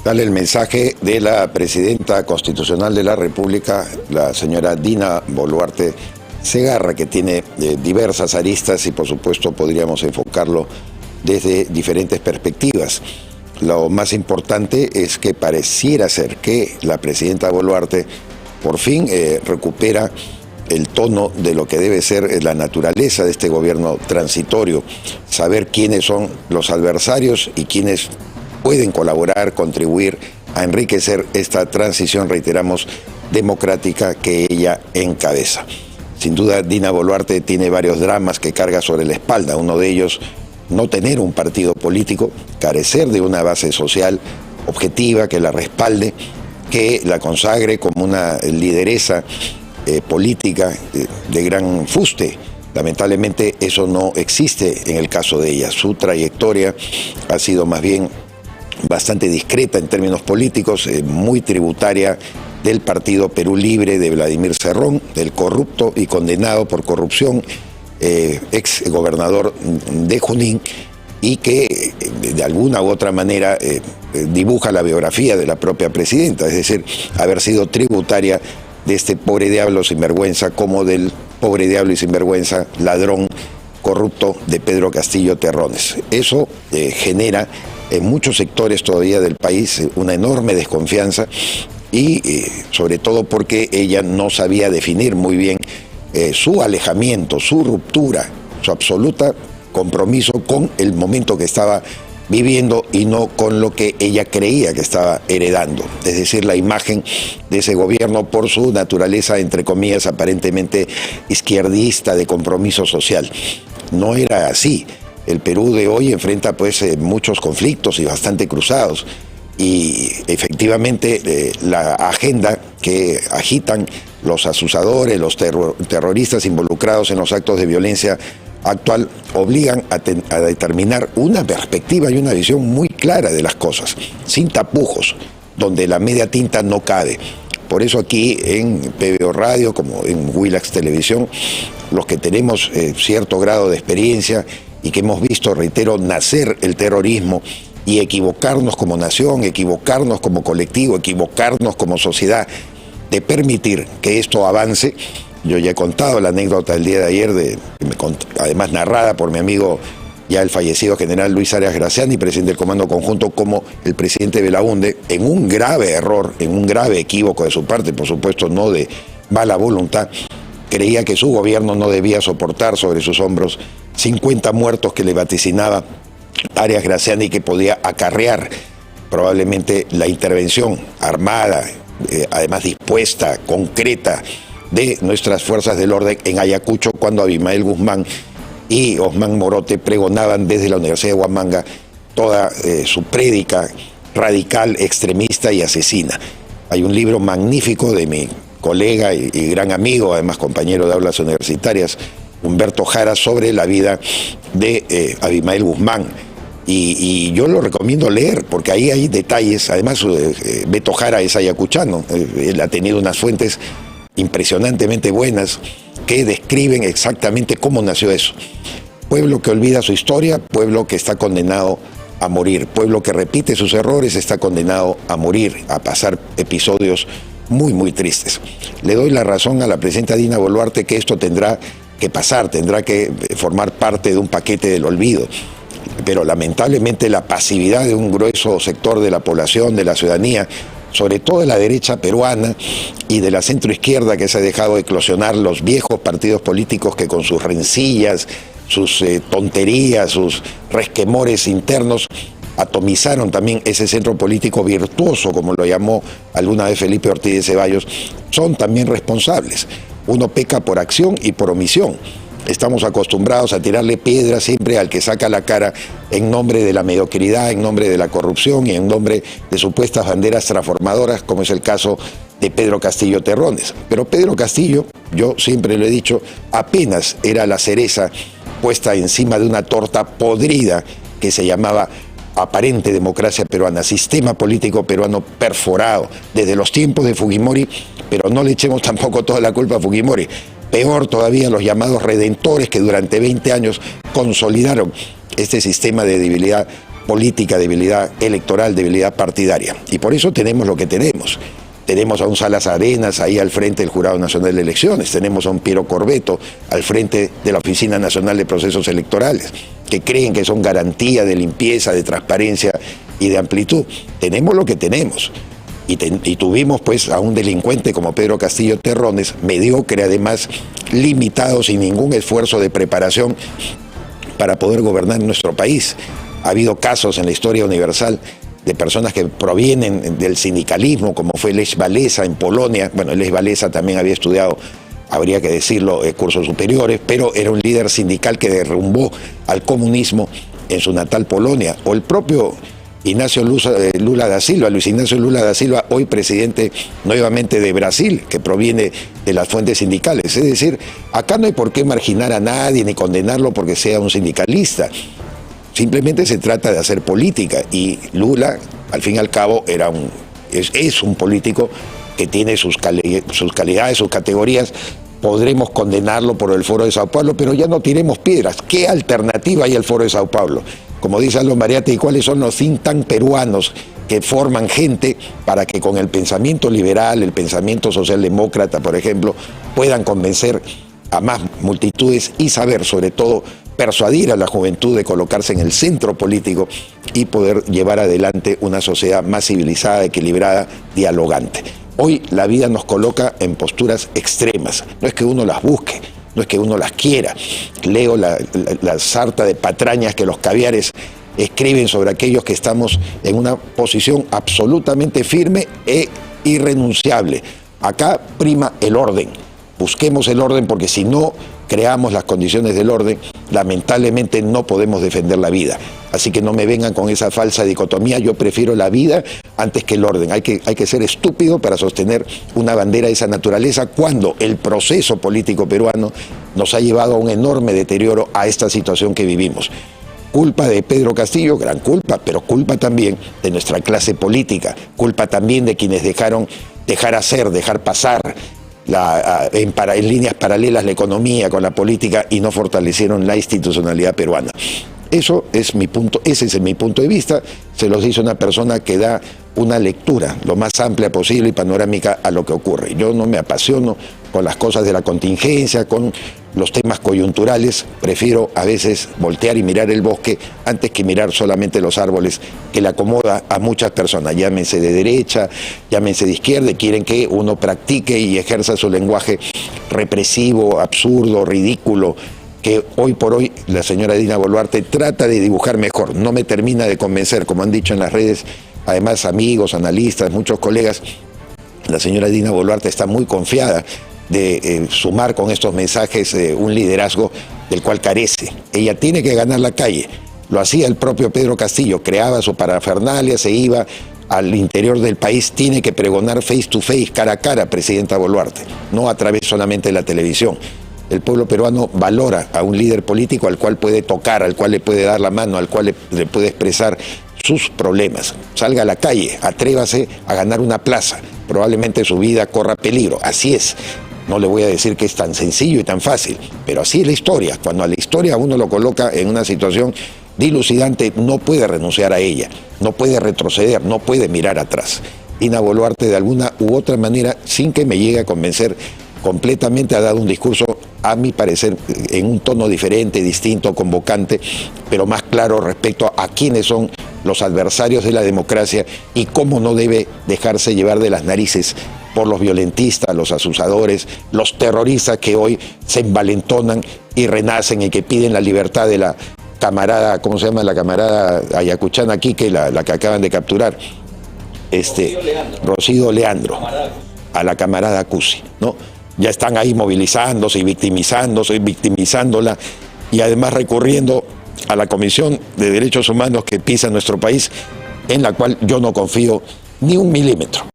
Dale el mensaje de la presidenta constitucional de la República, la señora Dina Boluarte Segarra, que tiene diversas aristas y por supuesto podríamos enfocarlo desde diferentes perspectivas. Lo más importante es que pareciera ser que la presidenta Boluarte por fin recupera el tono de lo que debe ser la naturaleza de este gobierno transitorio, saber quiénes son los adversarios y quiénes pueden colaborar, contribuir a enriquecer esta transición, reiteramos, democrática que ella encabeza. Sin duda, Dina Boluarte tiene varios dramas que carga sobre la espalda. Uno de ellos, no tener un partido político, carecer de una base social objetiva que la respalde, que la consagre como una lideresa política de gran fuste. Lamentablemente eso no existe en el caso de ella. Su trayectoria ha sido más bien bastante discreta en términos políticos, muy tributaria del Partido Perú Libre de Vladimir Cerrón, del corrupto y condenado por corrupción ex gobernador de Junín, y que de alguna u otra manera dibuja la biografía de la propia presidenta, es decir, haber sido tributaria de este pobre diablo sinvergüenza como del pobre diablo y sinvergüenza ladrón corrupto de Pedro Castillo Terrones. Eso genera en muchos sectores todavía del país una enorme desconfianza y sobre todo porque ella no sabía definir muy bien su alejamiento, su ruptura, su absoluta compromiso con el momento que estaba viviendo y no con lo que ella creía que estaba heredando, es decir, la imagen de ese gobierno por su naturaleza, entre comillas, aparentemente izquierdista, de compromiso social. No era así. El Perú de hoy enfrenta muchos conflictos y bastante cruzados, y efectivamente la agenda que agitan los asusadores, los terroristas involucrados en los actos de violencia actual obligan a determinar una perspectiva y una visión muy clara de las cosas, sin tapujos, donde la media tinta no cabe. Por eso aquí en PBO Radio, como en Willax Televisión, los que tenemos cierto grado de experiencia y que hemos visto, reitero, nacer el terrorismo y equivocarnos como nación, equivocarnos como colectivo, equivocarnos como sociedad, de permitir que esto avance. Yo ya he contado la anécdota del día de ayer, además narrada por mi amigo ya el fallecido general Luis Arias Graciani, presidente del Comando Conjunto, como el presidente Belaúnde, en un grave error, en un grave equívoco de su parte, por supuesto no de mala voluntad, creía que su gobierno no debía soportar sobre sus hombros 50 muertos que le vaticinaba Arias Graciani, que podía acarrear probablemente la intervención armada, además dispuesta, concreta, de nuestras fuerzas del orden en Ayacucho, cuando Abimael Guzmán y Osman Morote pregonaban desde la Universidad de Huamanga toda su prédica radical, extremista y asesina. Hay un libro magnífico de mi colega y gran amigo, además compañero de aulas universitarias, Humberto Jara, sobre la vida de Abimael Guzmán. Y yo lo recomiendo leer, porque ahí hay detalles. Además, Beto Jara es ayacuchano, él ha tenido unas fuentes impresionantemente buenas que describen exactamente cómo nació eso. Pueblo que olvida su historia, pueblo que está condenado a morir, pueblo que repite sus errores está condenado a morir, a pasar episodios muy, muy tristes. Le doy la razón a la presidenta Dina Boluarte que esto tendrá que pasar, tendrá que formar parte de un paquete del olvido. Pero lamentablemente la pasividad de un grueso sector de la población, de la ciudadanía, sobre todo de la derecha peruana y de la centroizquierda, que se ha dejado eclosionar los viejos partidos políticos que con sus rencillas, sus tonterías, sus resquemores internos, atomizaron también ese centro político virtuoso, como lo llamó alguna vez Felipe Ortiz de Ceballos, son también responsables. Uno peca por acción y por omisión. Estamos acostumbrados a tirarle piedras siempre al que saca la cara en nombre de la mediocridad, en nombre de la corrupción y en nombre de supuestas banderas transformadoras, como es el caso de Pedro Castillo Terrones. Pero Pedro Castillo, yo siempre lo he dicho, apenas era la cereza puesta encima de una torta podrida que se llamaba aparente democracia peruana, sistema político peruano perforado desde los tiempos de Fujimori, pero no le echemos tampoco toda la culpa a Fujimori. Peor todavía, los llamados redentores que durante 20 años consolidaron este sistema de debilidad política, debilidad electoral, debilidad partidaria. Y por eso tenemos lo que tenemos. Tenemos a un Salas Arenas ahí al frente del Jurado Nacional de Elecciones, tenemos a un Piero Corbeto al frente de la Oficina Nacional de Procesos Electorales, que creen que son garantía de limpieza, de transparencia y de amplitud. Tenemos lo que tenemos. Y tuvimos pues a un delincuente como Pedro Castillo Terrones, mediocre además, limitado, sin ningún esfuerzo de preparación para poder gobernar nuestro país. Ha habido casos en la historia universal de personas que provienen del sindicalismo, como fue Lech Walesa en Polonia. Bueno, Lech Walesa también había estudiado, habría que decirlo, cursos superiores, pero era un líder sindical que derrumbó al comunismo en su natal Polonia. O el propio Lula da Silva, Luis Ignacio Lula da Silva, hoy presidente nuevamente de Brasil, que proviene de las fuentes sindicales. Es decir, acá no hay por qué marginar a nadie ni condenarlo porque sea un sindicalista. Simplemente se trata de hacer política, y Lula, al fin y al cabo, es un político que tiene sus calidades, sus categorías. Podremos condenarlo por el Foro de Sao Paulo, pero ya no tiremos piedras. ¿Qué alternativa hay al Foro de Sao Paulo? Como dice Aldo Mariate, ¿y cuáles son los think tank peruanos que forman gente para que con el pensamiento liberal, el pensamiento socialdemócrata, por ejemplo, puedan convencer a más multitudes y saber, sobre todo, persuadir a la juventud de colocarse en el centro político y poder llevar adelante una sociedad más civilizada, equilibrada, dialogante? Hoy la vida nos coloca en posturas extremas. No es que uno las busque, no es que uno las quiera. Leo la sarta de patrañas que los caviares escriben sobre aquellos que estamos en una posición absolutamente firme e irrenunciable. Acá prima el orden. Busquemos el orden, porque si no creamos las condiciones del orden, lamentablemente no podemos defender la vida. Así que no me vengan con esa falsa dicotomía. Yo prefiero la vida antes que el orden. Hay que ser estúpido para sostener una bandera de esa naturaleza, cuando el proceso político peruano nos ha llevado a un enorme deterioro, a esta situación que vivimos. Culpa de Pedro Castillo, gran culpa, pero culpa también de nuestra clase política, culpa también de quienes dejar pasar en líneas paralelas la economía con la política y no fortalecieron la institucionalidad peruana. Ese es mi punto de vista. Se los dice una persona que da una lectura lo más amplia posible y panorámica a lo que ocurre. Yo no me apasiono con las cosas de la contingencia, con los temas coyunturales. Prefiero a veces voltear y mirar el bosque antes que mirar solamente los árboles, que le acomoda a muchas personas, llámense de derecha, llámense de izquierda, y quieren que uno practique y ejerza su lenguaje represivo, absurdo, ridículo, que hoy por hoy la señora Dina Boluarte trata de dibujar mejor. No me termina de convencer, como han dicho en las redes, además amigos, analistas, muchos colegas. La señora Dina Boluarte está muy confiada de sumar con estos mensajes un liderazgo del cual carece. Ella tiene que ganar la calle. Lo hacía el propio Pedro Castillo, creaba su parafernalia, se iba al interior del país. Tiene que pregonar face to face, cara a cara, presidenta Boluarte, no a través solamente de la televisión. El pueblo peruano valora a un líder político al cual puede tocar, al cual le puede dar la mano, al cual le puede expresar sus problemas. Salga a la calle, atrévase a ganar una plaza. Probablemente su vida corra peligro. Así es. No le voy a decir que es tan sencillo y tan fácil, pero así es la historia. Cuando a la historia uno lo coloca en una situación dilucidante, no puede renunciar a ella, no puede retroceder, no puede mirar atrás. Dina Boluarte, de alguna u otra manera, sin que me llegue a convencer completamente, ha dado un discurso, a mi parecer, en un tono diferente, distinto, convocante, pero más claro respecto a quiénes son los adversarios de la democracia y cómo no debe dejarse llevar de las narices por los violentistas, los asusadores, los terroristas que hoy se envalentonan y renacen y que piden la libertad de la camarada, ¿cómo se llama? La camarada ayacuchana aquí, que la que acaban de capturar, Rocío Leandro, a la camarada Cusi, ¿no? Ya están ahí movilizándose y victimizándola, y además recurriendo a la Comisión de Derechos Humanos que pisa nuestro país, en la cual yo no confío ni un milímetro.